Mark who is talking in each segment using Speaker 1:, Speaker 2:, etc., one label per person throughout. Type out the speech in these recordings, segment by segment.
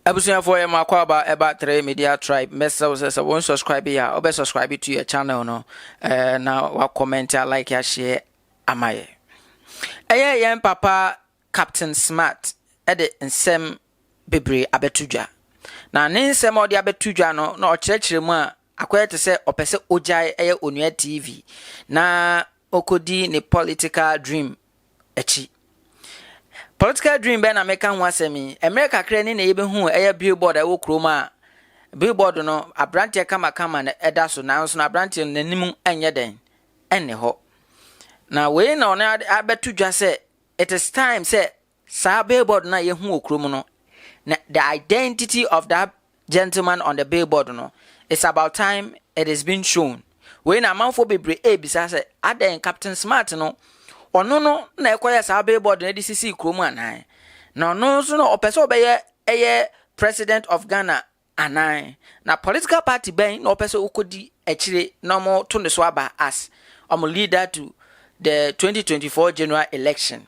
Speaker 1: Ebusuya for Makwaba about 3 media tribe. Message one subscribe here, or subscribe to your channel. No, now what comment, like, share, amaye. Young papa Captain Smart, edit and sem bebre abetuja. Na nsem odi abetuja no na ochirechire mu a akwete se opese ojai Onua TV na okodi ne political dream echi. Political dream be na meka ho asemi America kra ni na yebe hu billboard e wo kroma billboard no abrante kama na eda so na so na abrante nanim enye den enne ho na we na ona abetudwa se it is time say sa billboard na ye hu okrom no na the identity of that gentleman on the billboard no it's about time it is being shown we na manfo bebre bisa se aden Captain Smart no ono no na ekoya sa billboard na DCC krom anan na no so no opese obeye president of Ghana anan na political party ben na opese okodi akire no mo to ne so aba as leader to the 2024 general election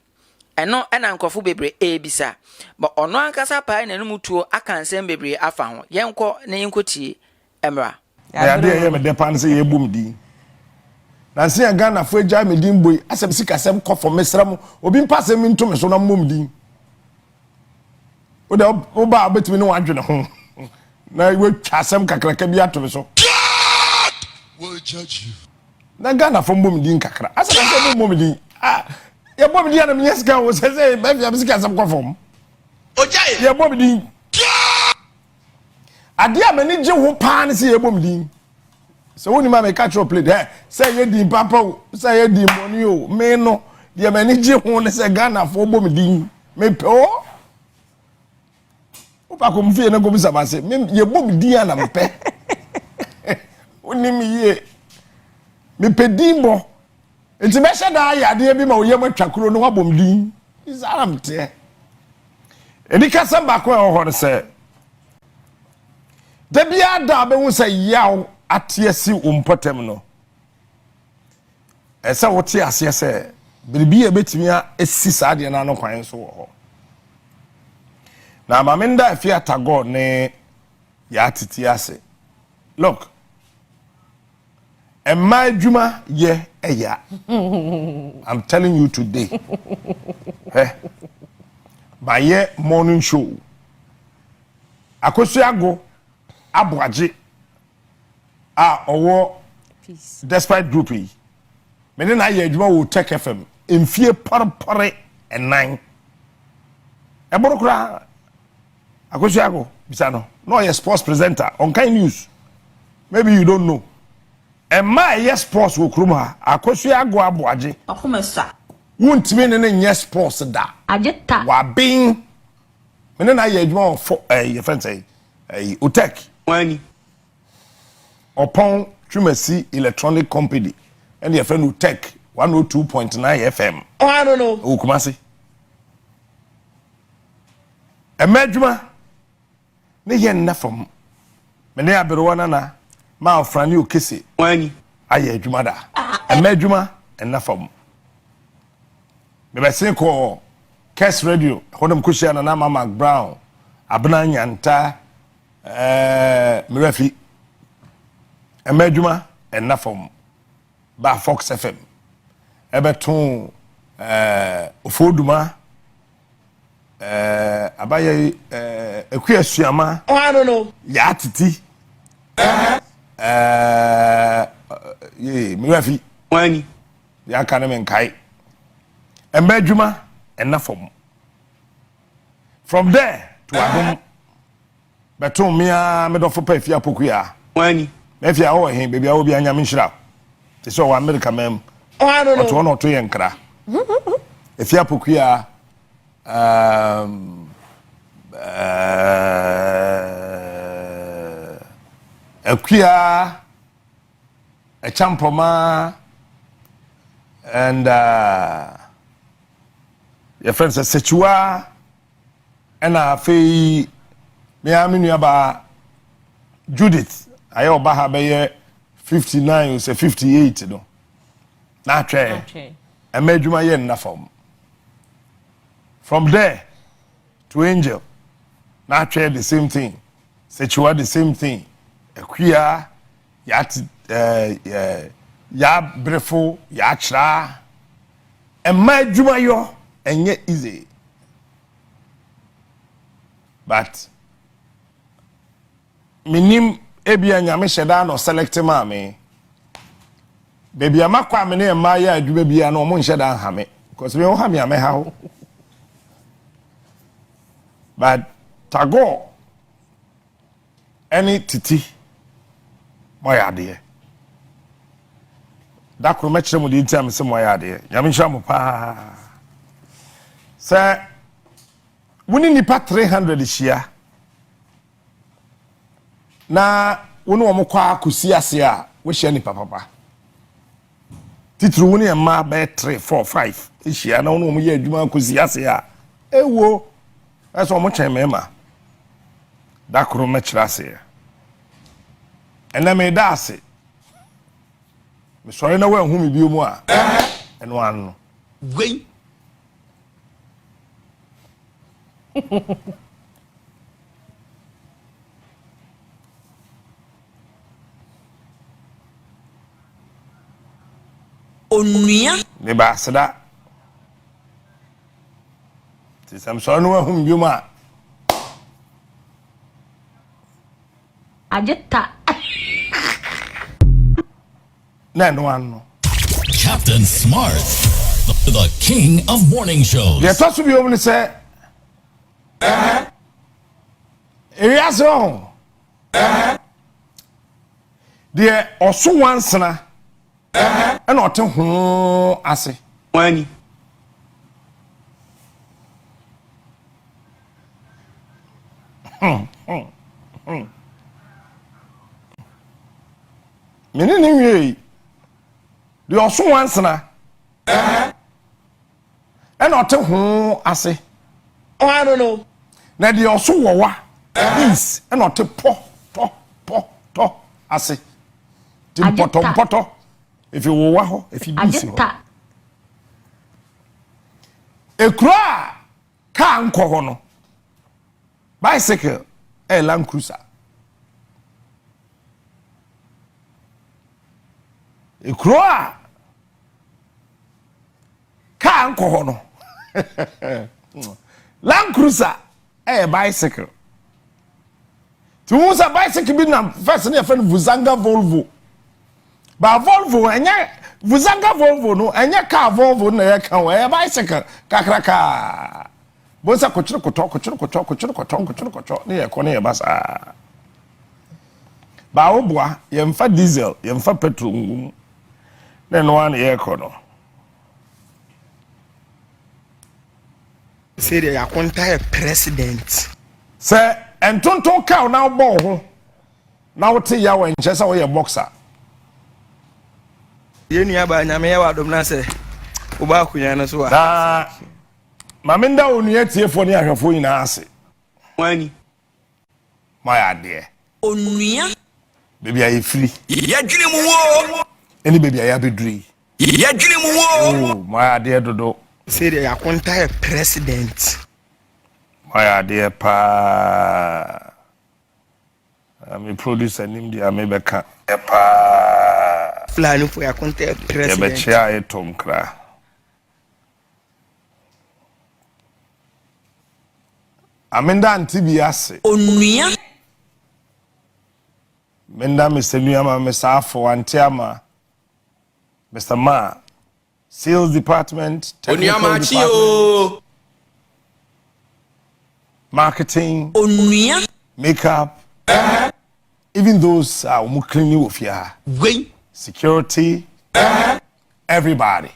Speaker 1: eno ena nkofo bebre bisa but ono ankasa pa na no mutuo akansem bebre afa ho yenko na yenkotie emra
Speaker 2: ya de me depan se ye bum di na se ya Ghana fo agya me din boy asem sika sem kofo mesram obi mpase me nto me so na mom din o de o ba betimi no wadwene ho na we twasem kakraka bi ato me so God will judge you na Ghana fo mom din kakra asem se mom din ah ya bom din na me sika wo se be bia sika sem kofo ojaye ya bom din ade amani je ho pa ne se ye bom din so woni ma me catch up play there say ye din papa say ye din money o me no de amani je ho ne se Ghana fo bom din me pe o pa ko mfie na go bisa ba se me ye bom din ana me pe woni mi ye me pe din bo enti me hye da ya de bi ma wo ye matwakro no wa bom din isaram te edika samba ko e ho ne se da bia da be hu say yaw atiesi umpotem no esa wote ase se biribi e betimi a esi saade na no kwan so wo ho na mamenda afia tago ne ya titi ase look emma adwuma ye eya I'm telling you today by morning show akosu ago aboaje owo despite group yi me na ye adwuma wo Tech FM emfie parpare enan eborokura akosu ago bisa no ye sports presenter on kind news maybe you don't know emma ye sports wo krum ha akosu ago aboaje
Speaker 3: akomesa
Speaker 2: wuntime ne nye sports da
Speaker 3: ajeta
Speaker 2: wa bin me na ye adwuma for ye friend say Tech
Speaker 4: wani
Speaker 2: upon Trumasi Electronic Company and your friend Tech 102.9 FM.
Speaker 4: Oh, I don't know.
Speaker 2: Oh, Kumasi. A majuma. Ne yen na from. Mene aberowana na ma ofrani o kese.
Speaker 4: Wani.
Speaker 2: Aye adwuma da. A majuma and na from. Me be say ko Kes Radio. Hodem kushia na Mark Brown. Abna nyanta Mirafi. Emejuma enough from ba Fox FM ebeton ofoduma abaye ekuasuama
Speaker 4: I don't know
Speaker 2: ya titi ye Mirafi
Speaker 4: wani
Speaker 2: ya kana men kai emejuma enough from there to adum beton mia medofo pa fia pokuya
Speaker 4: wani
Speaker 2: if you are here, baby, I will be an Yamishra. It's all American ma'am.
Speaker 4: Oh, I don't know.
Speaker 2: Or 1 or 2 yankra. If you are Pukia, a queer, a champoma, and your friends are Setua, and a fee, me, I mean, about Judith. Ayo baha be 59 or say 58 no na twa emejuma ye na from there to Angel na atwe the same thing sechiwa the same thing akuya ya brefo ya chra emma adwuma yo enye easy but minim ebia nyame hyeda no select ma me baby amakwa me na emma ya adwuma bia no mo hyeda ha me because me ho ha me ameha ho but tago any titi moya de da kro me kire mu de ntia me se moya de nyame hwa mo pa se woni nipa 300 hia na woni wo mokwa akosi ase a wo hia nipa papa titru woni emma be 3 4 5 hia na woni wo ye adwuma akosi ase a ewo eso mo chen mema da kro me kire ase ena me da ase me sorry na we hu me bi mu a eno anu gwen
Speaker 3: Onua
Speaker 2: ne ba seda ti sam sorry na we hu me bi mu a
Speaker 3: ajeta
Speaker 2: na no anu
Speaker 4: Captain Smart, the king of morning shows.
Speaker 2: ye to so bi o mu se Eriaso de oso wansana na ote ho ase
Speaker 5: Wani.
Speaker 2: menene wie de oso wansana na ote ho ase
Speaker 5: Oh, I don't know.
Speaker 2: na de oso wowa is na ote po ase ti poto if you wowa ho if you bis ho
Speaker 3: ajeta
Speaker 2: ekura ka nko ho no bicycle Land Cruiser ekura ka nko ho no Land Cruiser bicycle tu musa bicycle bi na first na friend Vuzanga Volvo ba Volvo enya Vuzanga Volvo no enya car Volvo na ya kan we bicycle kakraka bonsa kochiro ne ya kone ya basa ba obua ye mfa diesel ye mfa petrol ngum na no an ye kono
Speaker 5: Say they are contact president.
Speaker 2: se entonton ka na bo ho na wote ya wan chesa wo ye boxer
Speaker 5: Ye nua ba nyame ya wadom na se wo ba kunya na so a.
Speaker 2: na maminda onua tiefo ne ahwefo nyina ase
Speaker 5: Wani.
Speaker 2: my ade
Speaker 3: onua
Speaker 2: baby ayi free
Speaker 3: yadwene mu wo
Speaker 2: any baby ayi abeduri
Speaker 3: yadwene mu wo
Speaker 2: oh my ade dodo
Speaker 5: Say they are contact president.
Speaker 2: my ade pa me producer nim dia me beka pa
Speaker 5: Fulani for your contact
Speaker 2: ye
Speaker 5: president.
Speaker 2: be chia e tom kra amenda antibi ase
Speaker 3: onua
Speaker 2: menda mesenua ma mesafo antiama Mr. Ma sales department technical department marketing
Speaker 3: onua
Speaker 2: makeup even those who clean you of ya
Speaker 3: gwen
Speaker 2: security everybody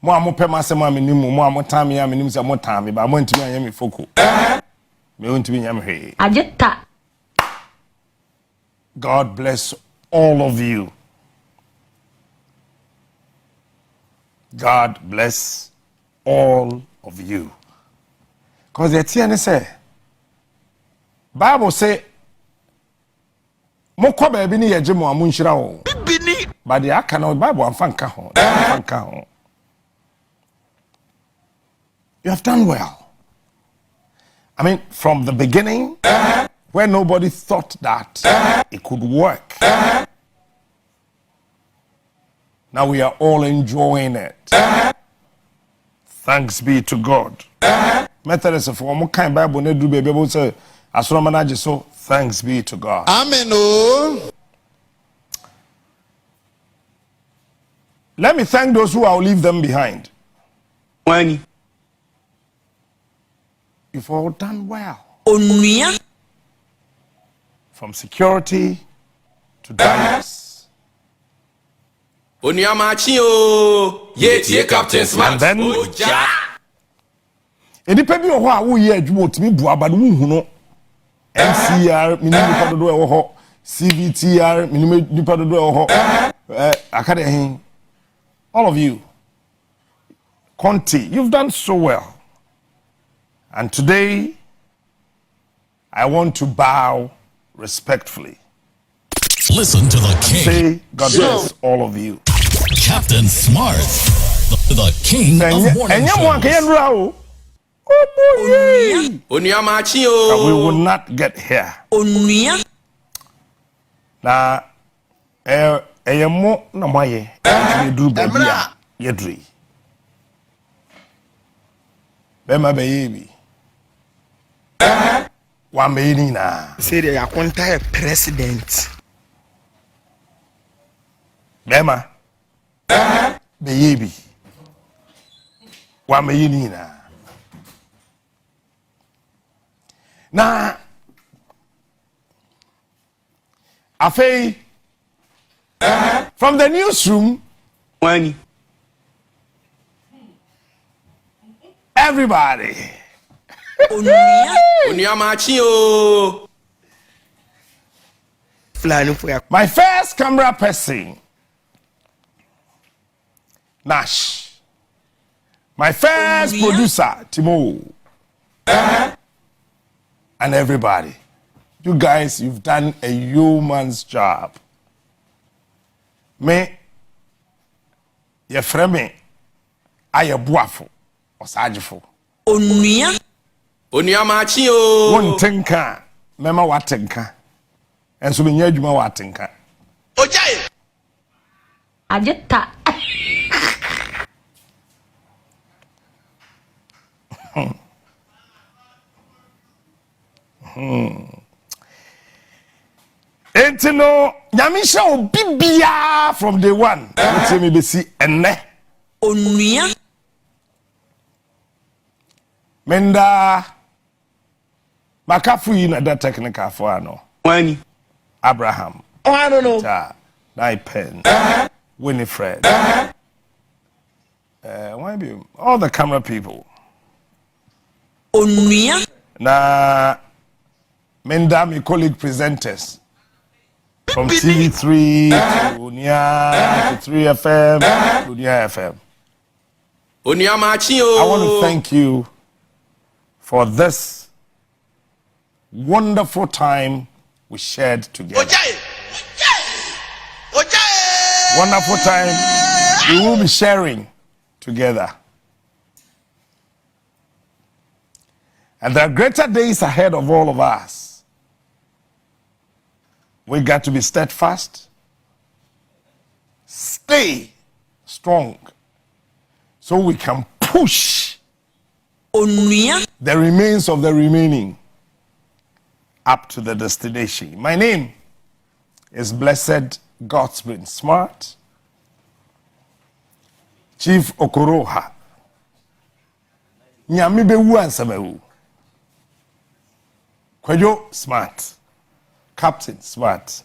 Speaker 2: mo amope masema menimu mo amotame ya menimu se amotame ba mo ntimi anya me foko me ntimi nya me hwe
Speaker 3: ajeta
Speaker 2: God bless all of you. God bless all of you. Because the TN say, Bible say, Moko baby ni yeje mo amunshira wo.
Speaker 3: bini
Speaker 2: But the akana Bible amfanka ho. Amfanka ho. You have done well. I mean, from the beginning, where nobody thought that it could work. Now we are all enjoying it. Thanks be to God. Methodist of one kind Bible ne do baby able say astronomer so thanks be to God.
Speaker 6: Amen. Oh.
Speaker 2: Let me thank those who I'll leave them behind.
Speaker 5: Wani.
Speaker 2: You've all done well.
Speaker 3: Onua.
Speaker 2: From security to diners.
Speaker 3: Onua machi o. Ye tie Captain Smart.
Speaker 2: And then
Speaker 3: Oja.
Speaker 2: Edipa bi ho a wo ye adwuma otimi bua ba no hu no MCR minimum nipa dodo e wo ho CVTR minimum nipa dodo e wo ho akade hin all of you Conti, you've done so well. And today I want to bow respectfully.
Speaker 4: Listen to the king.
Speaker 2: Say God bless all of you.
Speaker 4: Captain Smart, the king of morning shows.
Speaker 3: Onua machi
Speaker 2: And we
Speaker 3: o.
Speaker 2: will not get here.
Speaker 3: Onua.
Speaker 2: Na mo na moye e duru baby a yedri. Be ma be yebi. Wa me ni na.
Speaker 5: Say the Yakonta president.
Speaker 2: Be ma be yebi. Wa me ni na. Na afei from the newsroom
Speaker 5: Wani.
Speaker 2: everybody
Speaker 3: Onua. Onua machi o.
Speaker 5: Flanu for
Speaker 2: my first camera person Nash, my first producer Timo, and everybody. You guys, you've done a yeoman's job. Me, ye frame, I a buafo, or sajifo.
Speaker 3: Onua. Onua machi o.
Speaker 2: One tinka, mema watinka. And so, many juma watinka.
Speaker 3: Oja.
Speaker 7: Ajeta.
Speaker 2: Entino, Yamisha Bibia from day one. Let me be see enne.
Speaker 3: Onua.
Speaker 2: Menda Makafu in that technical for no.
Speaker 5: Wani.
Speaker 2: Abraham.
Speaker 5: Oh, I don't know.
Speaker 2: Naipen. Winifred. Why be all the camera people?
Speaker 3: Onua.
Speaker 2: Na Menda, my colleague presenters. From TV3 to Unia to 3FM to Unia FM.
Speaker 3: Onua machi o.
Speaker 2: I want to thank you for this wonderful time we shared together. Wonderful time we will be sharing together. And there are greater days ahead of all of us. We got to be steadfast, stay strong, so we can push
Speaker 3: Onua.
Speaker 2: the remains of the remaining up to the destination. My name is Blessed Godsbrin Smart, Chief Okoroha, Nyamibewu Ansamewu, Kwejo Smart, Captain Smart,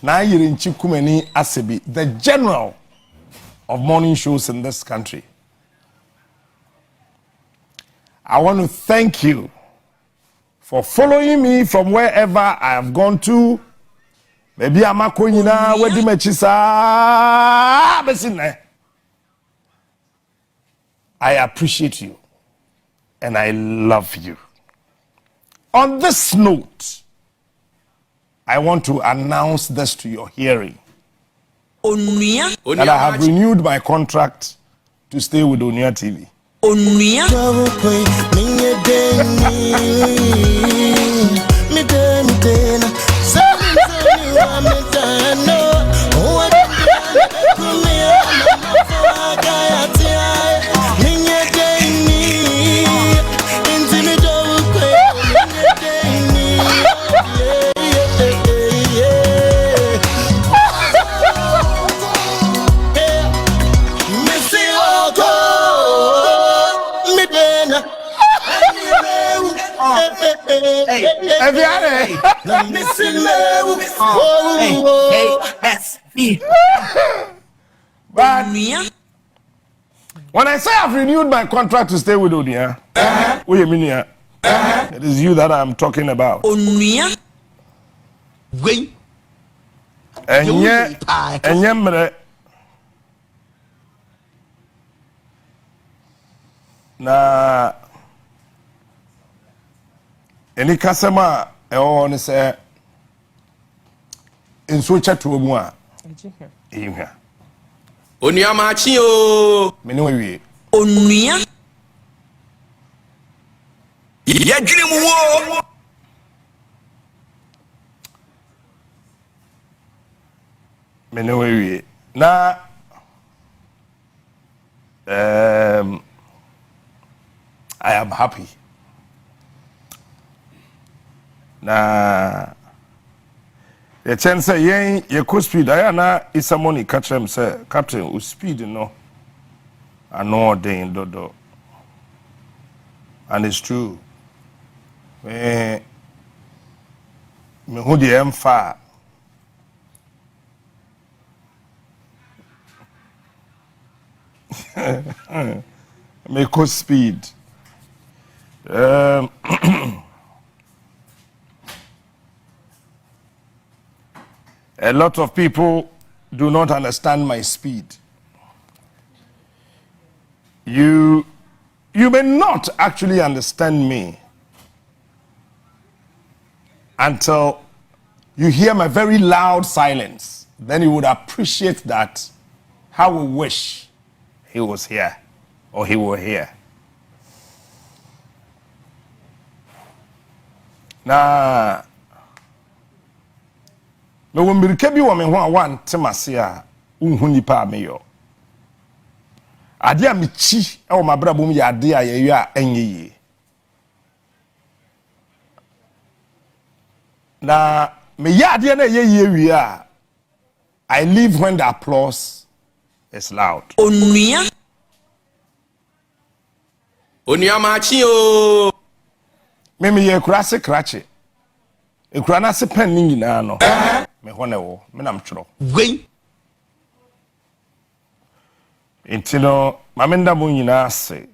Speaker 2: Nayirin Chikumeni Asebi, the general of morning shows in this country. I want to thank you for following me from wherever I have gone to. Maybe I'm a koyina wedi mechisa besine. I appreciate you and I love you. On this note, I want to announce this to your hearing.
Speaker 3: Onua.
Speaker 2: That I have renewed my contract to stay with Onua TV.
Speaker 3: Onua.
Speaker 2: But when I say I've renewed my contract to stay with Onia, wait a minute, it is you that I'm talking about.
Speaker 3: Onua. Wait.
Speaker 2: And yet, na any customer on say in switch to a here.
Speaker 3: Onua machi o.
Speaker 2: Me no we.
Speaker 3: Onua. Yadwene mu wo.
Speaker 2: Me no we. Na I am happy. Na the chance say ye could speed ayana is someone catch him say captain who speed no I know they dodo and it's true me who the am far me could speed a lot of people do not understand my speed. You may not actually understand me until you hear my very loud silence. Then you would appreciate that how we wish he was here or he were here. Now, me wo mbirika bi wo me ho a wante mase a unhu nipa ameyo ade a mechi e wo mabrabom ya ade a yeyo a enye na me ya ade na ye wi a I leave when the applause is loud.
Speaker 3: Onua. Onua machi o.
Speaker 2: Me ye kurase krache ekura na se pen ni nyina no me hone wo me nam tworo
Speaker 3: Wait.
Speaker 2: intino mamenda mo nyina se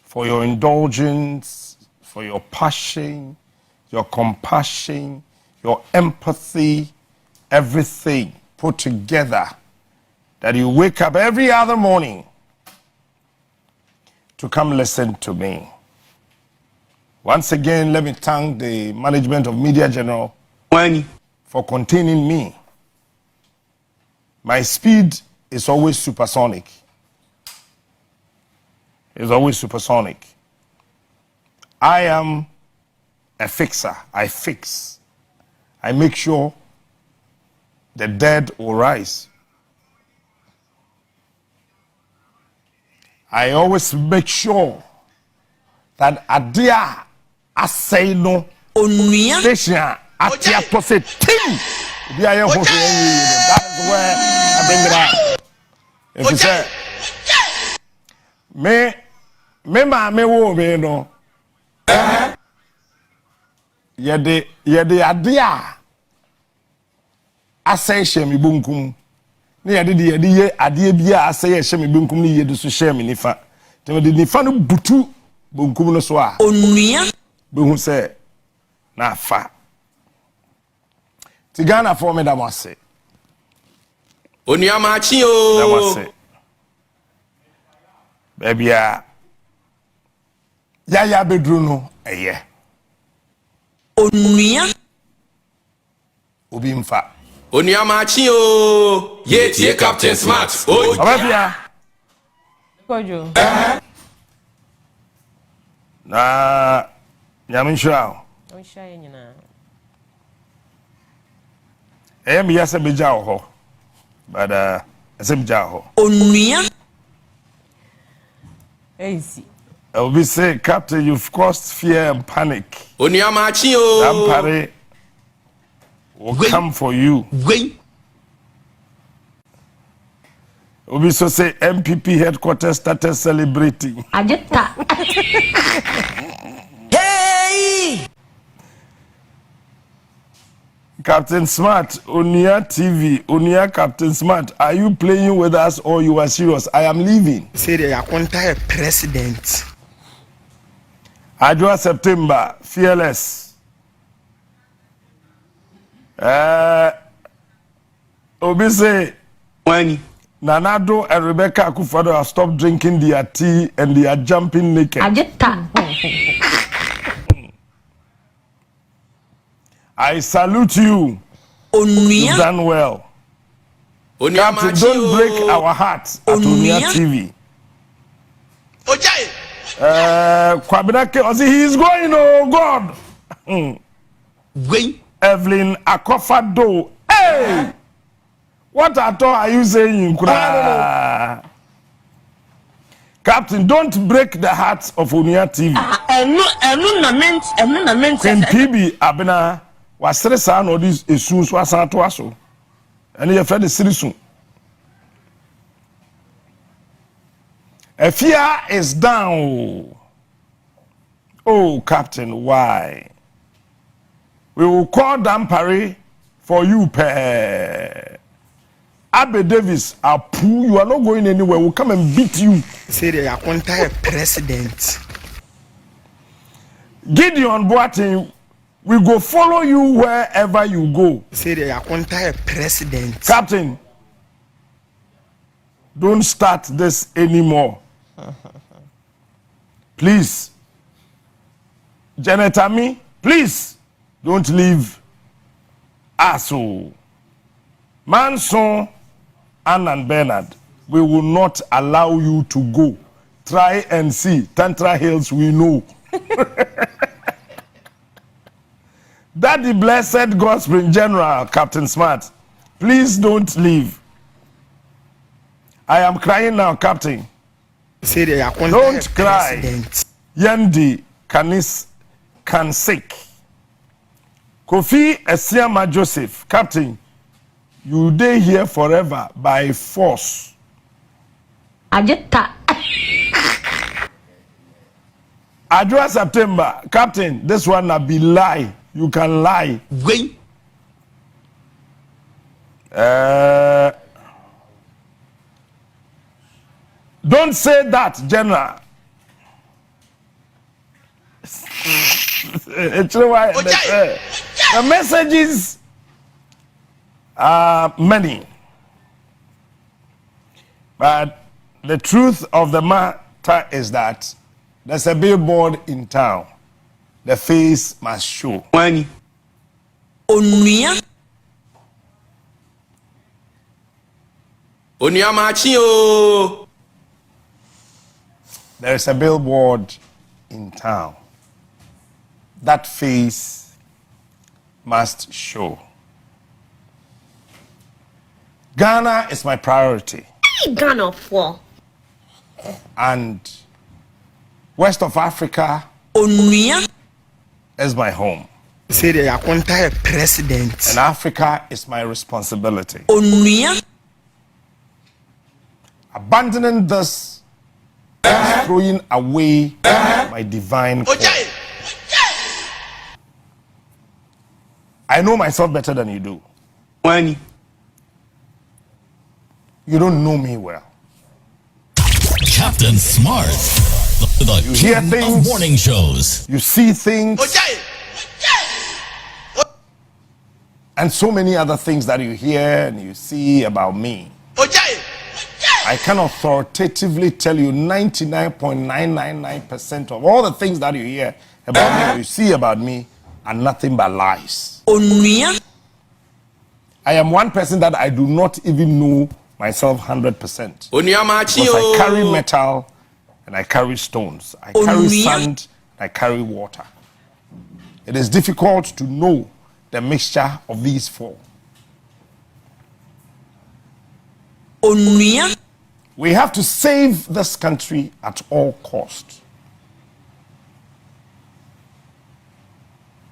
Speaker 2: for your indulgence, for your passion, your compassion, your empathy, everything put together, that you wake up every other morning to come listen to me. Once again, let me thank the management of Media General for containing me. My speed is always supersonic. It's always supersonic. I am a fixer. I fix. I make sure the dead will rise. I always make sure that Adia I say no.
Speaker 3: Onua.
Speaker 2: Station Adia to say Tim. That is where I bring it up. If you say me wo me no. Yede Adia I say shame bunkum. Ne yede ye adie bia aseye hye me benkum ne yede so hye me nifa te de nifa no butu benkum no so a
Speaker 3: Onua
Speaker 2: be hu se na fa ti Ghana for me da mo ase
Speaker 3: Onua machi
Speaker 2: da mo
Speaker 3: o.
Speaker 2: ase bebia ya bedru no eye
Speaker 3: Onua
Speaker 2: obi mfa
Speaker 3: Onua machi o. Ye tie Captain Smart. Oh.
Speaker 2: Obafia
Speaker 6: Kojo.
Speaker 2: Na nyame nhira.
Speaker 6: O hia nyina.
Speaker 2: Me yasa beja ho. But asem ja ho.
Speaker 3: Onua.
Speaker 6: Easy.
Speaker 2: I will be say, Captain, you've caused fear and panic.
Speaker 3: Onua machi o.
Speaker 2: Dampare will come for you.
Speaker 3: Gwen.
Speaker 2: Obi so say MPP headquarters started celebrating.
Speaker 7: Ajeta.
Speaker 3: Hey!
Speaker 2: Captain Smart, Onua TV, Onua Captain Smart, are you playing with us or you are serious? I am leaving.
Speaker 5: Say they are entire president.
Speaker 2: Adwa September, fearless. Obi say,
Speaker 5: Wani.
Speaker 2: Nanado and Rebecca Akufo-Addo have stopped drinking their tea and they are jumping naked.
Speaker 7: Ajeta.
Speaker 2: I salute you. You've
Speaker 3: Onua.
Speaker 2: done well.
Speaker 3: Onua
Speaker 2: Captain,
Speaker 3: machi
Speaker 2: don't
Speaker 3: o.
Speaker 2: break our hearts at Onua TV.
Speaker 3: Ojai.
Speaker 2: Kwabinake, he is going, oh God.
Speaker 3: Gwen.
Speaker 2: Evelyn Akofo-Addo. Hey! What at all are you saying, Kura? Captain, don't break the hearts of Onua TV. Queen PB Abena was stressed on all these issues was out to us. And you fed the citizen. A fear is down. Oh, Captain, why? We will call Dampare for you, Pe. Abe Davis, Apu, you are not going anywhere. We'll come and beat you.
Speaker 5: Say they are entire president.
Speaker 2: Gideon Boateng, we go follow you wherever you go.
Speaker 5: Say they are entire president.
Speaker 2: Captain, don't start this anymore. Please. Janet Ami, please don't leave us. Manson, Ann and Bernard, we will not allow you to go. Try and see. Tantra Hills, we know. Daddy Blessed Godspring General, Captain Smart, please don't leave. I am crying now, Captain.
Speaker 5: Say they are entire
Speaker 2: Don't cry.
Speaker 5: president.
Speaker 2: Yendi Kansik. Kofi Esiama Joseph, Captain, you stay here forever by force.
Speaker 7: Ajeta.
Speaker 2: Adwa September, Captain, this one na be lie. You can lie.
Speaker 3: Gwen.
Speaker 2: Don't say that, General. The messages are many. But the truth of the matter is that there's a billboard in town. The face must show.
Speaker 5: Wani.
Speaker 3: Onua. Onua machi o.
Speaker 2: There is a billboard in town. That face must show. Ghana is my priority.
Speaker 7: Ghana for.
Speaker 2: And West of Africa
Speaker 3: Onua.
Speaker 2: is my home.
Speaker 5: Say they are entire president.
Speaker 2: And Africa is my responsibility.
Speaker 3: Onua.
Speaker 2: Abandoning this is throwing away my divine call. I know myself better than you do.
Speaker 5: Wani.
Speaker 2: You don't know me well.
Speaker 4: Captain Smart, the
Speaker 2: hear
Speaker 4: king of
Speaker 2: things.
Speaker 4: morning shows.
Speaker 2: You see things and so many other things that you hear and you see about me. I can authoritatively tell you 99.999% of all the things that you hear about me or you see about me are nothing but lies.
Speaker 3: Onua.
Speaker 2: I am one person that I do not even know myself 100%.
Speaker 3: Onua
Speaker 2: Because I carry metal and I carry stones. I carry sand and I carry water. It is difficult to know the mixture of these four.
Speaker 3: Onua.
Speaker 2: We have to save this country at all costs.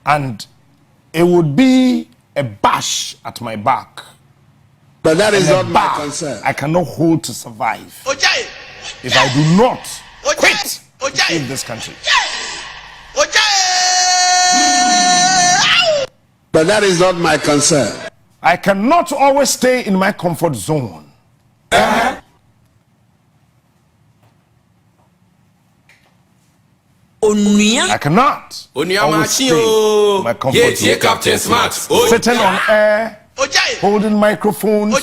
Speaker 2: And it would be a bash at my back.
Speaker 6: But that is
Speaker 2: And a
Speaker 6: not my
Speaker 2: bar
Speaker 6: concern.
Speaker 2: I cannot hold to survive if I do not quit to save this country.
Speaker 6: But that is not my concern.
Speaker 2: I cannot always stay in my comfort zone.
Speaker 3: Onua.
Speaker 2: I cannot always stay in my comfort zone.
Speaker 3: Captain Smart.
Speaker 2: Sitting on air, holding microphones,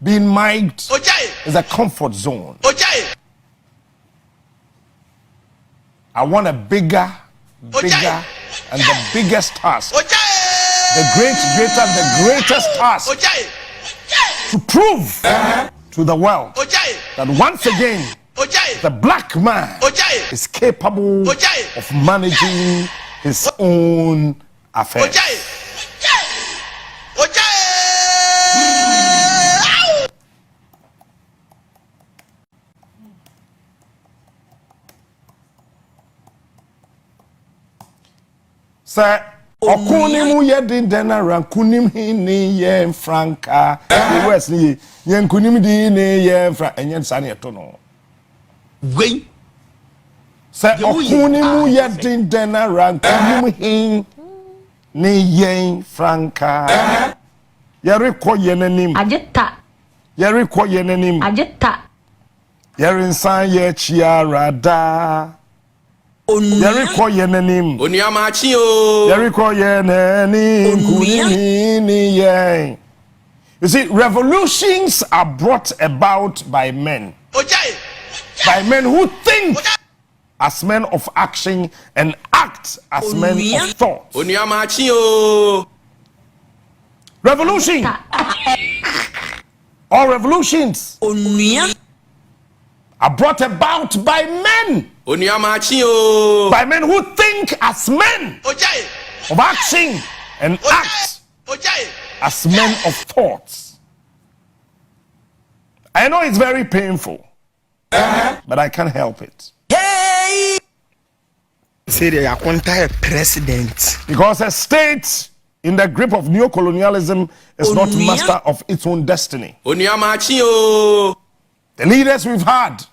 Speaker 2: being mic'd is a comfort zone. I want a bigger, and the biggest task. The greatest task to prove to the world that once again the black man is capable of managing his own affairs. Sir, okunimu yedin denara kunim hini ye franka the west ni ye kunim di ni ye fra enye sa na eto no
Speaker 3: Gwen.
Speaker 2: Sir, okunimu yedin denara kunim hin ni ye franka yare ko ye nanim
Speaker 7: Ajita.
Speaker 2: yare ko ye nanim
Speaker 7: Ajita.
Speaker 2: yare nsan ye chiarada yare ko ye nanim
Speaker 3: Onua o.
Speaker 2: Jericho ye. You see, revolutions are brought about by men. By men who think as men of action and act as men of thought.
Speaker 3: Onua o.
Speaker 2: Revolution. All revolutions
Speaker 3: Onua.
Speaker 2: are brought about by men.
Speaker 3: Onua o.
Speaker 2: By men who think as men of action and act as men of thoughts. I know it's very painful, but I can't help it.
Speaker 5: Say the Yakunta president.
Speaker 2: Because a state in the grip of neocolonialism is not master of its own destiny.
Speaker 3: Onua o.
Speaker 2: The leaders we've had,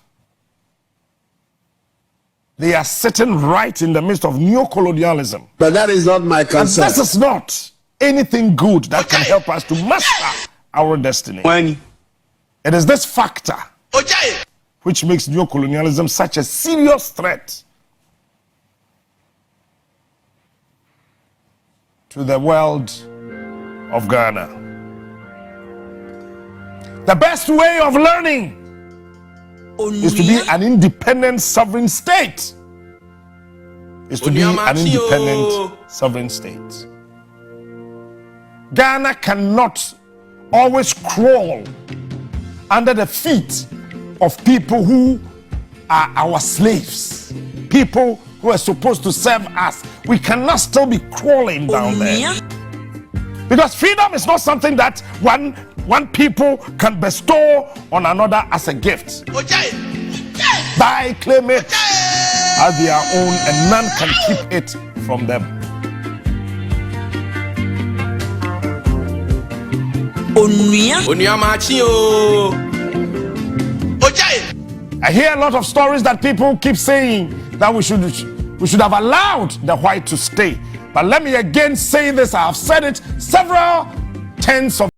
Speaker 2: they are sitting right in the midst of neocolonialism.
Speaker 6: But that is not my
Speaker 2: And
Speaker 6: concern.
Speaker 2: this is not anything good that can help us to master our destiny. It is this factor which makes neocolonialism such a serious threat to the world of Ghana. The best way of learning is to be an independent sovereign state. Is to be an independent sovereign state. Ghana cannot always crawl under the feet of people who are our slaves, people who are supposed to serve us. We cannot still be crawling down there. Because freedom is not something that one people can bestow on another as a gift. They claim it as their own and none can keep it from them.
Speaker 3: Onua o.
Speaker 2: I hear a lot of stories that people keep saying that we should have allowed the white to stay. But let me again say this, I have said it several tens of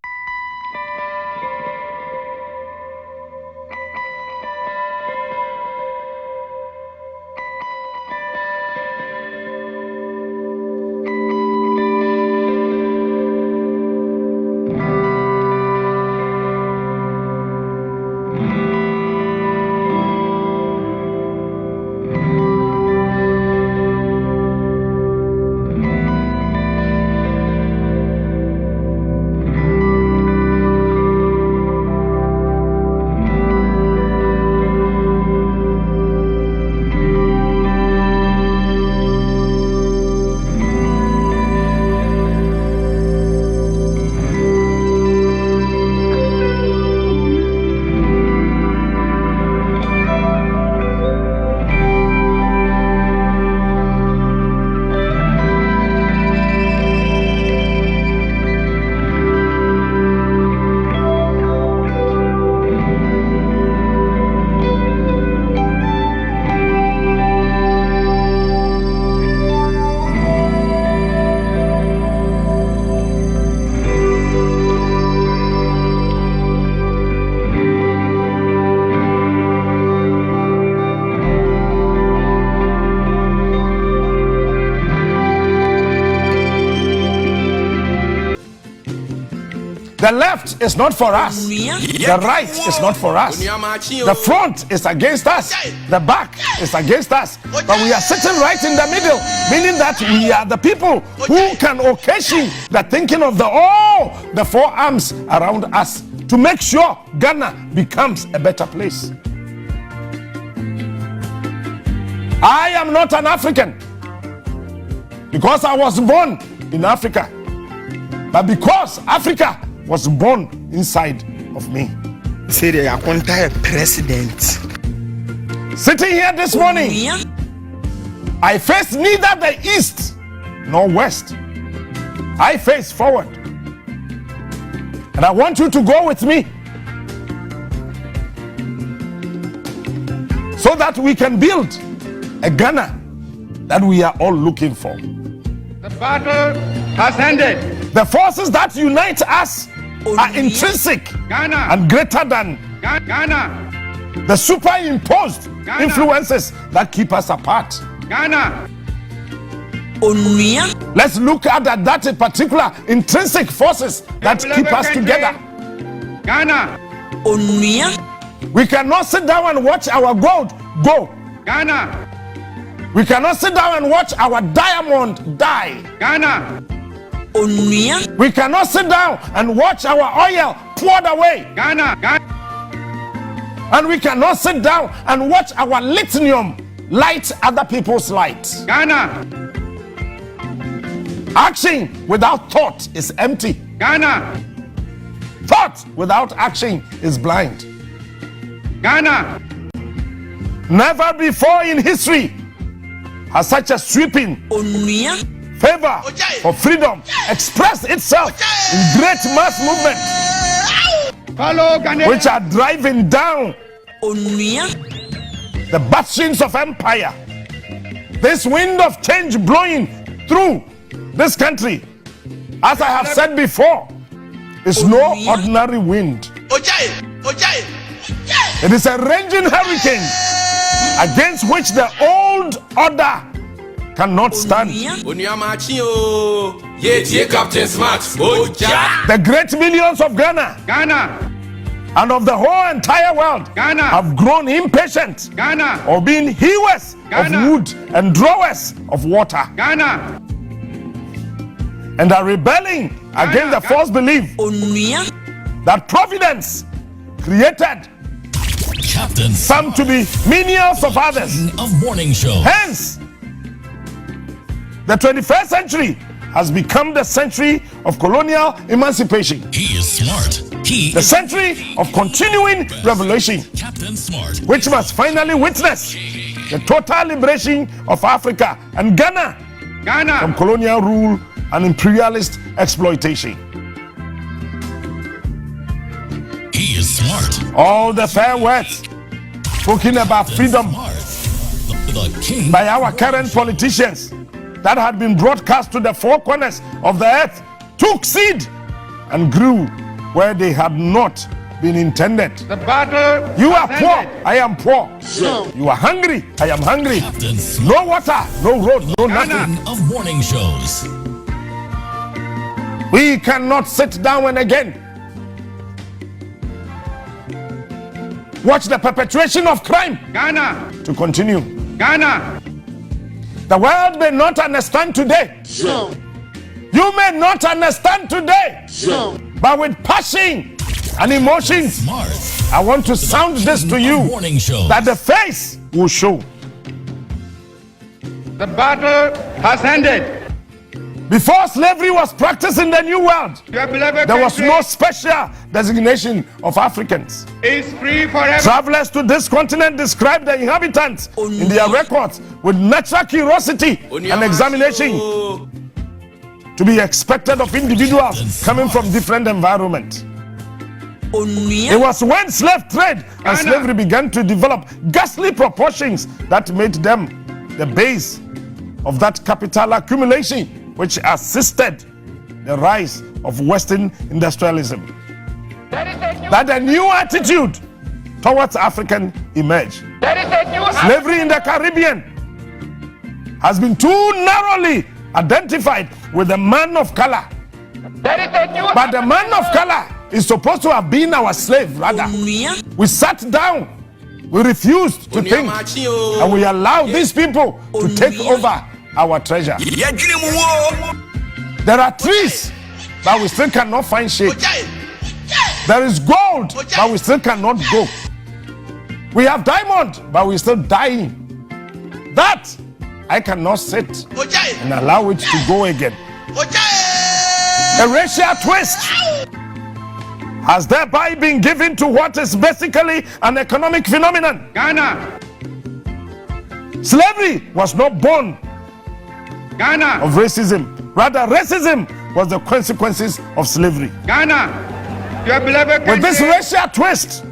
Speaker 2: The left is not for us. The right is not for us. The front is against us. The back is against us. But we are sitting right in the middle, meaning that we are the people who can occasion the thinking of the four arms around us to make sure Ghana becomes a better place. I am not an African because I was born in Africa, but because Africa was born inside of me.
Speaker 5: Say the entire president.
Speaker 2: Sitting here this morning, I face neither the east nor west. I face forward. And I want you to go with me so that we can build a Ghana that we are all looking for.
Speaker 8: The battle has ended.
Speaker 2: The forces that unite us are intrinsic and greater than
Speaker 8: Ghana.
Speaker 2: the superimposed influences that keep us apart.
Speaker 8: Ghana.
Speaker 2: Let's look at that particular intrinsic forces that keep us together.
Speaker 8: Ghana.
Speaker 2: We cannot sit down and watch our gold go.
Speaker 8: Ghana.
Speaker 2: We cannot sit down and watch our diamond die.
Speaker 8: Ghana.
Speaker 2: We cannot sit down and watch our oil poured away.
Speaker 8: Ghana.
Speaker 2: And we cannot sit down and watch our lithium light other people's light.
Speaker 8: Ghana.
Speaker 2: Action without thought is empty.
Speaker 8: Ghana.
Speaker 2: Thought without action is blind.
Speaker 8: Ghana.
Speaker 2: Never before in history has such a sweeping favor for freedom expressed itself in great mass movements which are driving down the bastions of empire. This wind of change blowing through this country, as I have said before, is no ordinary wind. It is a raging hurricane against which the old order cannot stand.
Speaker 3: Captain Smart.
Speaker 2: The great millions of Ghana and of the whole entire world have grown impatient of being hewers of wood and drawers of water, and are rebelling against the false belief that Providence created
Speaker 4: Captain
Speaker 2: some to be menials of others.
Speaker 4: King of morning show.
Speaker 2: Hence, the 21st century has become the century of colonial emancipation.
Speaker 4: He is smart. He
Speaker 2: The
Speaker 4: is
Speaker 2: century of continuing revelation,
Speaker 4: Captain Smart.
Speaker 2: which must finally witness the total liberation of Africa and Ghana from colonial rule and imperialist exploitation.
Speaker 4: He is smart.
Speaker 2: All the fair words spoken about freedom
Speaker 4: Smart. The king.
Speaker 2: by our current politicians that had been broadcast to the four corners of the earth took seed and grew where they had not been intended.
Speaker 8: The battle
Speaker 2: You are
Speaker 8: has
Speaker 2: poor,
Speaker 8: ended.
Speaker 2: I am poor. You are hungry, I am hungry.
Speaker 4: Captain Smart.
Speaker 2: No water, no road, no nothing.
Speaker 4: King of morning shows.
Speaker 2: We cannot sit down and again watch the perpetration of crime
Speaker 8: Ghana.
Speaker 2: to continue.
Speaker 8: Ghana.
Speaker 2: The world may not understand today. You may not understand today. But with passion and emotions,
Speaker 4: Smart.
Speaker 2: I want to sound this to
Speaker 4: King of
Speaker 2: you
Speaker 4: morning shows.
Speaker 2: that the face will show.
Speaker 8: The battle has ended.
Speaker 2: Before slavery was practiced in the New World,
Speaker 8: Your beloved
Speaker 2: there was
Speaker 8: country
Speaker 2: no special designation of Africans.
Speaker 8: is free forever.
Speaker 2: Travelers to this continent describe the inhabitants in their records with natural curiosity and examination to be expected of individuals coming from different environments. It was when slave trade and slavery began to develop ghastly proportions that made them the base of that capital accumulation which assisted the rise of Western industrialism. That a new attitude towards African emerged. Slavery in the Caribbean has been too narrowly identified with the man of color. But the man of color is supposed to have been our slave, rather. We sat down, we refused to think, and we allowed these people to take over our treasure. There are trees, but we still cannot find shade. There is gold, but we still cannot go. We have diamond, but we're still dying. That I cannot sit and allow it to go again. A racial twist has thereby been given to what is basically an economic phenomenon.
Speaker 8: Ghana.
Speaker 2: Slavery was not born
Speaker 8: Ghana.
Speaker 2: of racism. Rather, racism was the consequences of slavery.
Speaker 8: Ghana. Your beloved
Speaker 2: With this
Speaker 8: country.
Speaker 2: racial twist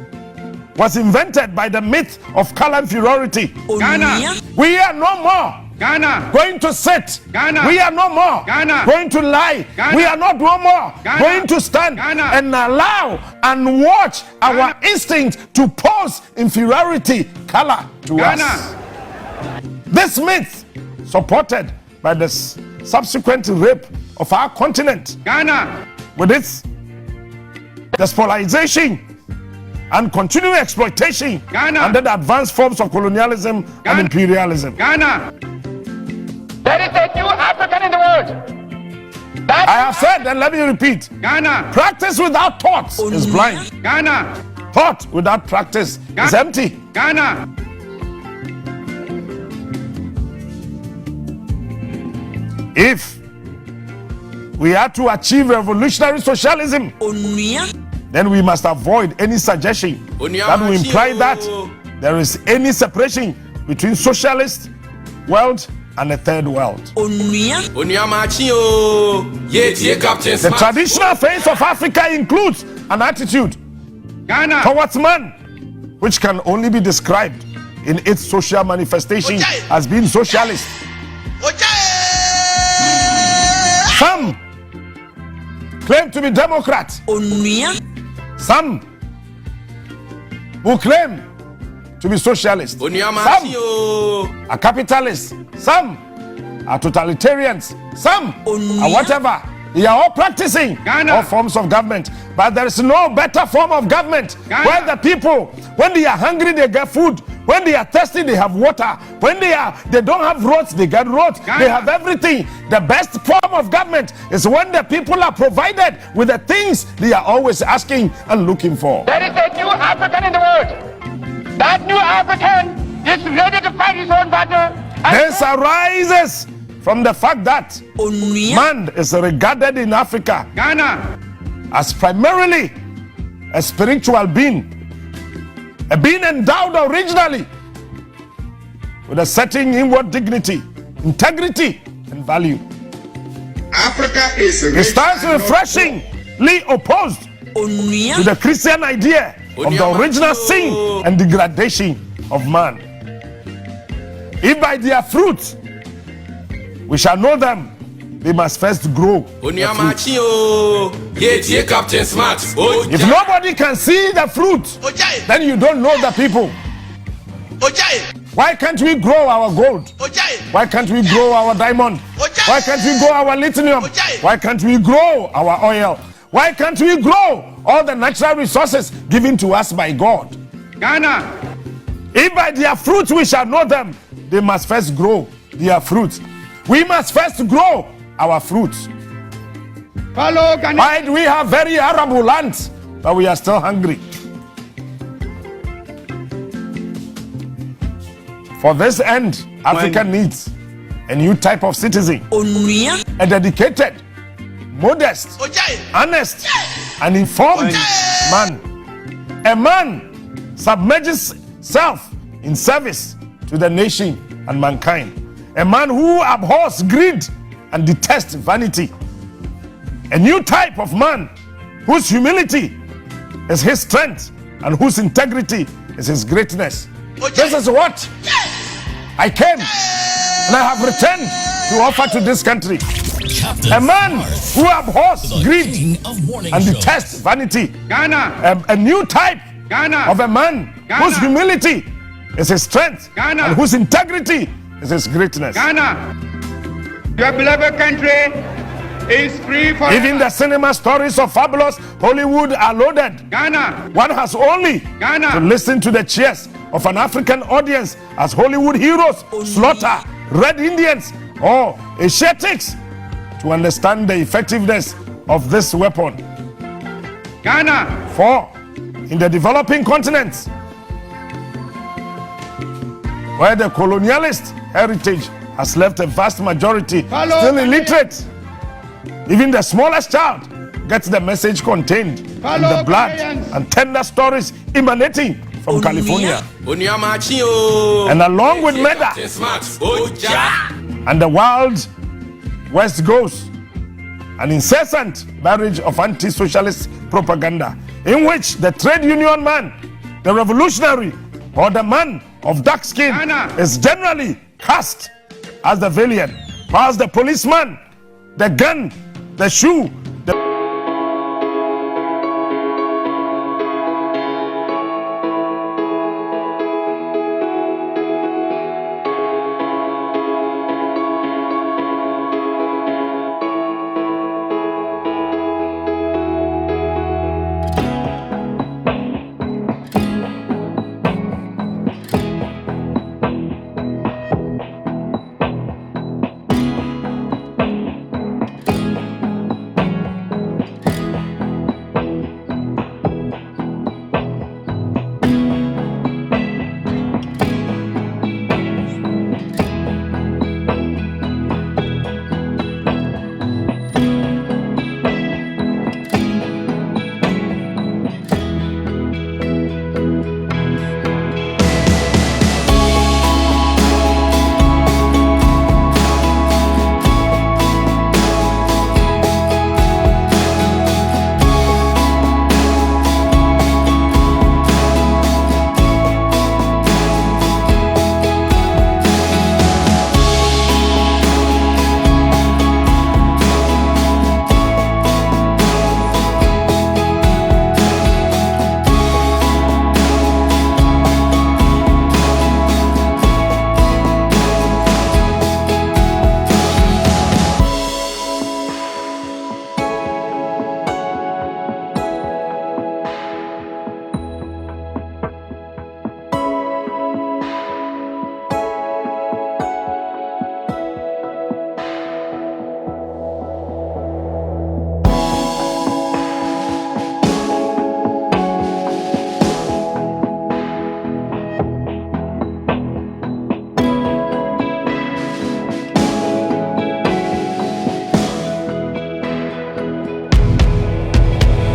Speaker 2: was invented by the myth of color inferiority.
Speaker 8: Ghana.
Speaker 2: We are no more
Speaker 8: Ghana.
Speaker 2: going to sit.
Speaker 8: Ghana.
Speaker 2: We are no more
Speaker 8: Ghana.
Speaker 2: going to lie.
Speaker 8: Ghana.
Speaker 2: We are not no more
Speaker 8: Ghana.
Speaker 2: going to stand
Speaker 8: Ghana.
Speaker 2: and allow and watch our instinct to pose inferiority color to
Speaker 8: Ghana.
Speaker 2: us. This myth, supported by the subsequent rape of our continent,
Speaker 8: Ghana.
Speaker 2: with its despolarization and continuing exploitation
Speaker 8: Ghana.
Speaker 2: under the advanced forms of colonialism and
Speaker 8: Ghana.
Speaker 2: imperialism.
Speaker 8: Ghana. There is a new African in the world.
Speaker 2: I have said, and let me repeat,
Speaker 8: Ghana.
Speaker 2: practice without thoughts is blind.
Speaker 8: Ghana.
Speaker 2: Thought without practice is
Speaker 8: Ghana.
Speaker 2: empty.
Speaker 8: Ghana.
Speaker 2: If we are to achieve revolutionary socialism, then we must avoid any suggestion that will imply that there is any separation between socialist world and the third world. The traditional face of Africa includes an attitude
Speaker 8: Ghana.
Speaker 2: towards man which can only be described in its social manifestation as being socialist. Some claim to be Democrat. Some who claim to be socialist. Some are capitalists. Some are totalitarians. Some are whatever. They are all practicing
Speaker 8: Ghana.
Speaker 2: all forms of government. But there is no better form of government
Speaker 8: Ghana.
Speaker 2: where the people, when they are hungry, they get food. When they are thirsty, they have water. When they don't have roads, they get roads.
Speaker 8: Ghana.
Speaker 2: They have everything. The best form of government is when the people are provided with the things they are always asking and looking for.
Speaker 8: There is a new African in the world. That new African is ready to fight his own battle.
Speaker 2: This arises from the fact that man is regarded in Africa
Speaker 8: Ghana.
Speaker 2: as primarily a spiritual being, a being endowed originally with a certain inward dignity, integrity, and value.
Speaker 6: Africa is
Speaker 2: It stands refreshingly opposed to the Christian idea of the original sin and degradation of man. If by their fruits we shall know them, they must first grow.
Speaker 3: Captain Smart.
Speaker 2: If nobody can see the fruit, then you don't know the people. Why can't we grow our gold? Why can't we grow our diamond? Why can't we grow our lithium? Why can't we grow our oil? Why can't we grow all the natural resources given to us by God?
Speaker 8: Ghana.
Speaker 2: If by their fruits we shall know them, they must first grow their fruits. We must first grow our fruits.
Speaker 8: Follow Ghana.
Speaker 2: Why do we have very arable lands, but we are still hungry? For this end, Africa needs a new type of citizen, a dedicated, modest, honest, and informed man. A man submerges self in service to the nation and mankind. A man who abhors greed and detests vanity. A new type of man whose humility is his strength and whose integrity is his greatness. This is what I came and I have returned to offer to this country.
Speaker 4: Captain
Speaker 2: A man who abhors
Speaker 4: the
Speaker 2: greed
Speaker 4: King of Morning
Speaker 2: and
Speaker 4: Show.
Speaker 2: detests vanity.
Speaker 8: Ghana.
Speaker 2: A new type
Speaker 8: Ghana.
Speaker 2: of a man
Speaker 8: Ghana.
Speaker 2: whose humility is his strength
Speaker 8: Ghana.
Speaker 2: and whose integrity is his greatness.
Speaker 8: Ghana. Your beloved country
Speaker 6: is free for
Speaker 2: Even the cinema stories of fabulous Hollywood are loaded.
Speaker 6: Ghana.
Speaker 2: One has only
Speaker 6: Ghana.
Speaker 2: to listen to the cheers of an African audience as Hollywood heroes slaughter Red Indians or Asiatics to understand the effectiveness of this weapon.
Speaker 6: Ghana.
Speaker 2: 4. In the developing continents, where the colonialist heritage has left a vast majority still illiterate, even the smallest child gets the message contained in the blood and tender stories emanating from California. And along with Meda and the wild West goes an incessant barrage of anti-socialist propaganda in which the trade union man, the revolutionary, or the man of dark skin is generally cast as the villain, whilst the policeman, the gun, the shoe,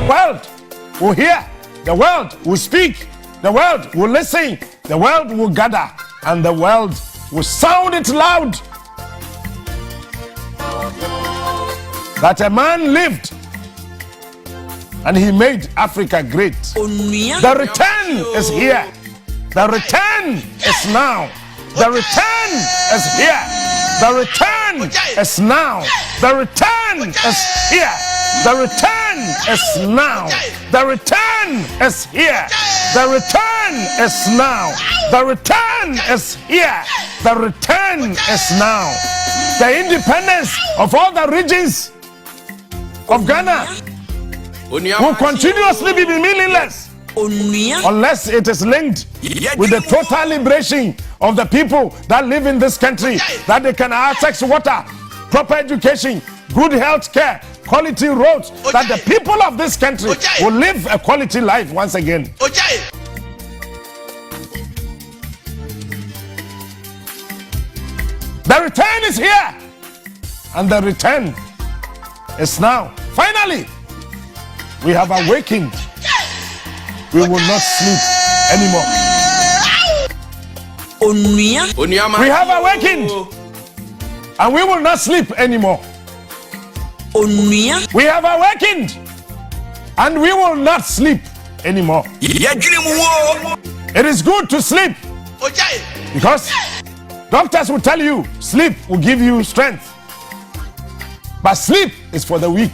Speaker 2: world will hear, the world will speak, the world will listen, the world will gather, and the world will sound it loud that a man lived and he made Africa great. The return is here. The return is now. The return is here. The return is now. The return is here. The return is now. The return is here. The return is now. The return is here. The return is now. The independence of all the regions of Ghana will continuously be meaningless unless it is linked with the total liberation of the people that live in this country, that they can access water, proper education, good health care, quality roads, that the people of this country will live a quality life once again. The return is here, and the return is now. Finally, we have awakened. We will not sleep anymore. We have awakened, and we will not sleep anymore. We have awakened, and we will not sleep anymore. It is good to sleep because doctors will tell you sleep will give you strength, but sleep is for the weak.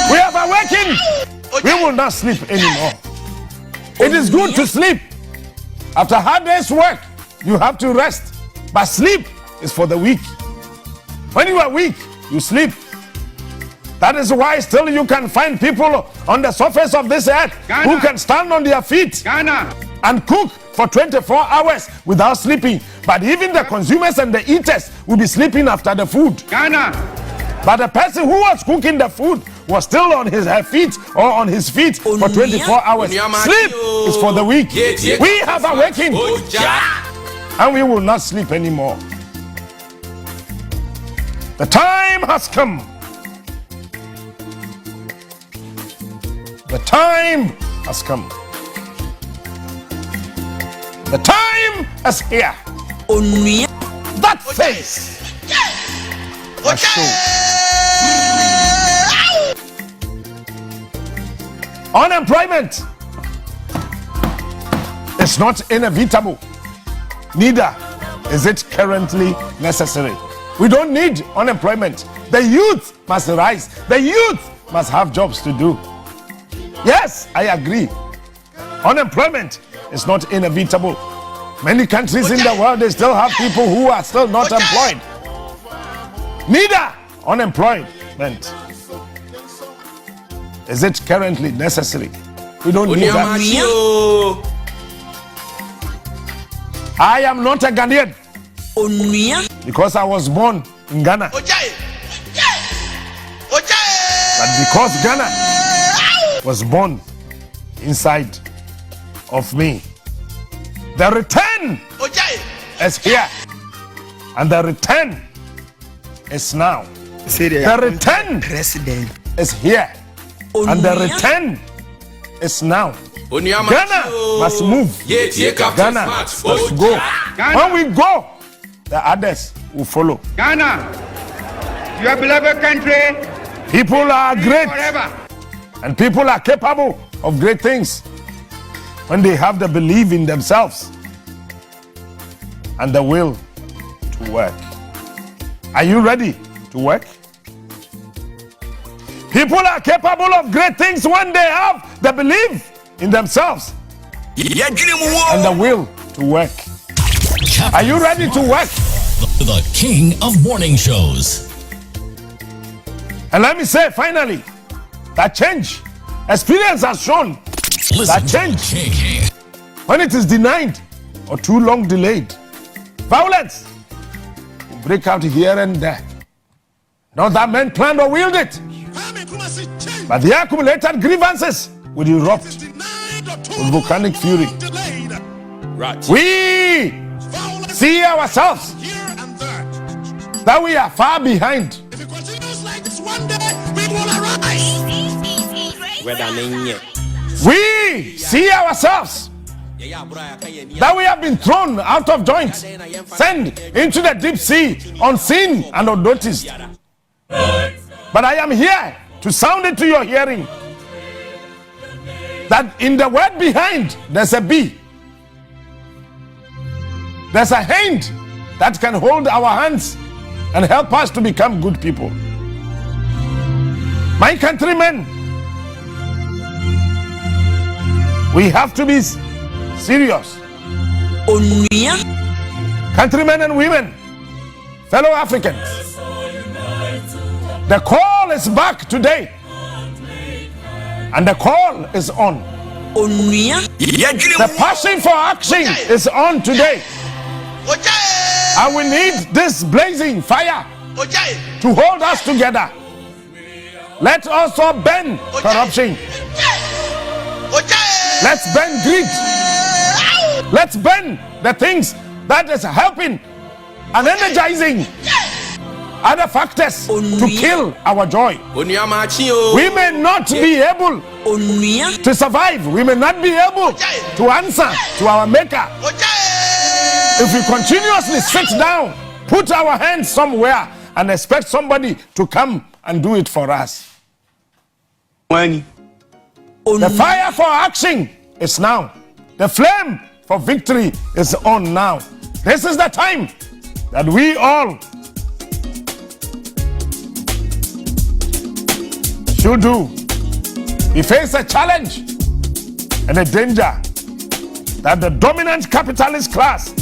Speaker 2: We have awakened. We will not sleep anymore. It is good to sleep. After a hard day's work, you have to rest. But sleep is for the weak. When you are weak, you sleep. That is why still you can find people on the surface of this earth
Speaker 6: Ghana.
Speaker 2: who can stand on their feet
Speaker 6: Ghana.
Speaker 2: and cook for 24 hours without sleeping. But even the consumers and the eaters will be sleeping after the food.
Speaker 6: Ghana.
Speaker 2: But the person who was cooking the food was still on her feet or on his feet for 24 hours. Sleep is for the weak. We have awakened and we will not sleep anymore. The time has come. The time has come. The time is here. That face must show. Unemployment is not inevitable. Neither is it currently necessary. We don't need unemployment. The youth must rise. The youth must have jobs to do. Yes, I agree. Unemployment is not inevitable. Many countries in the world, they still have people who are still not employed. Neither unemployment is it currently necessary. We don't need that. I am not a Ghanaian because I was born in Ghana. But because Ghana was born inside of me, the return is here, and the return is now. The return is here, and the return is now. Ghana must move. Ghana must go. When we go, the others will follow.
Speaker 6: Ghana, your beloved country,
Speaker 2: People are great,
Speaker 6: forever.
Speaker 2: and people are capable of great things when they have the belief in themselves and the will to work. Are you ready to work? People are capable of great things when they have the belief in themselves and the will to work. Are you ready to work?
Speaker 4: The king of morning shows.
Speaker 2: And let me say finally, that change, experience has shown
Speaker 4: Listen
Speaker 2: that
Speaker 4: to the
Speaker 2: change,
Speaker 4: king.
Speaker 2: when it is denied or too long delayed, violence will break out here and there. Not that men planned or willed it, but the accumulated grievances will erupt with volcanic fury. We see ourselves that we are far behind. We see ourselves that we have been thrown out of joint, sent into the deep sea, unseen and unnoticed. But I am here to sound it to your hearing that in the word behind, there's a B. There's a hand that can hold our hands and help us to become good people. My countrymen, we have to be serious. Countrymen and women, fellow Africans, the call is back today, and the call is on. The passion for action is on today, and we need this blazing fire to hold us together. Let's also bend corruption. Let's bend greed. Let's bend the things that is helping and energizing other factors to kill our joy. We may not be able to survive. We may not be able to answer to our maker if we continuously sit down, put our hands somewhere and expect somebody to come and do it for us. The fire for action is now. The flame for victory is on now. This is the time that we all should do. We face a challenge and a danger that the dominant capitalist class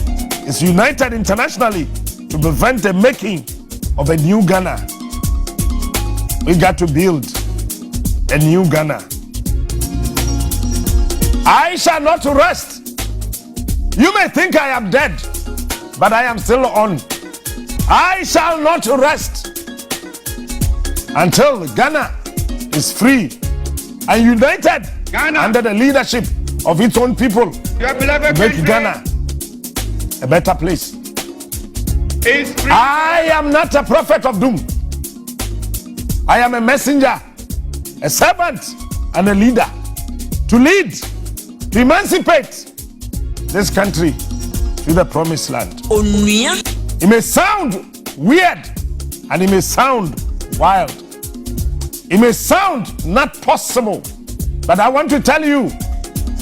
Speaker 2: is united internationally to prevent the making of a new Ghana. We got to build a new Ghana. I shall not rest. You may think I am dead, but I am still on. I shall not rest until Ghana is free and united
Speaker 6: Ghana,
Speaker 2: under the leadership of its own people.
Speaker 6: your beloved
Speaker 2: Make
Speaker 6: country,
Speaker 2: Ghana a better place.
Speaker 6: is free.
Speaker 2: I am not a prophet of doom. I am a messenger, a servant, and a leader to lead, to emancipate this country to the promised land.
Speaker 3: Onua.
Speaker 2: It may sound weird and it may sound wild. It may sound not possible, but I want to tell you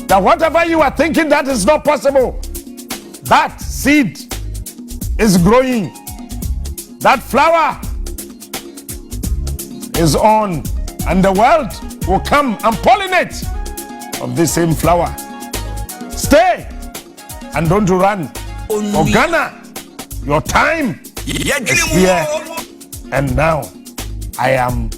Speaker 2: that whatever you are thinking that is not possible, that seed is growing. That flower is on, and the world will come and pollinate of the same flower. Stay and don't run. For Ghana, your time is here and now. I am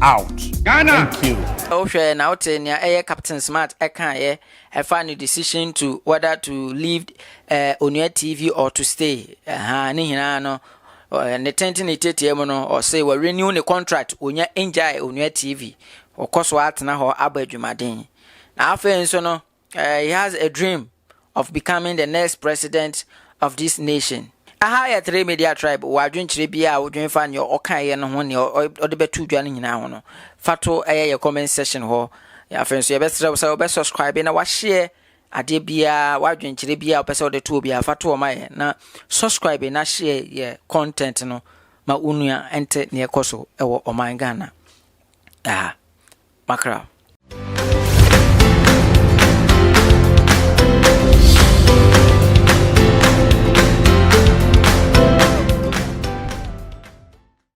Speaker 2: out.
Speaker 6: Ghana.
Speaker 2: Thank you.
Speaker 1: Okay, now Captain Smart a final decision to whether to leave Onua TV or to stay. Ne tenti or say we renew the contract onya enjoy Onua TV or course what na ho abadwumaden. Na afa nso no he has a dream of becoming the next president of this nation. Aha ya 3 media tribe wadwenkyere bia wodwen fa ne okaye no ho ne ode betu dwa ne nyina ho no fato ye comment section ho ya fenso ye besere so be subscribe na wa share ade bia wadwenkyere bia opese ode tu bia fato o maye na subscribe na share ye content no ma unua ente ne ekoso ewo oman Ghana makra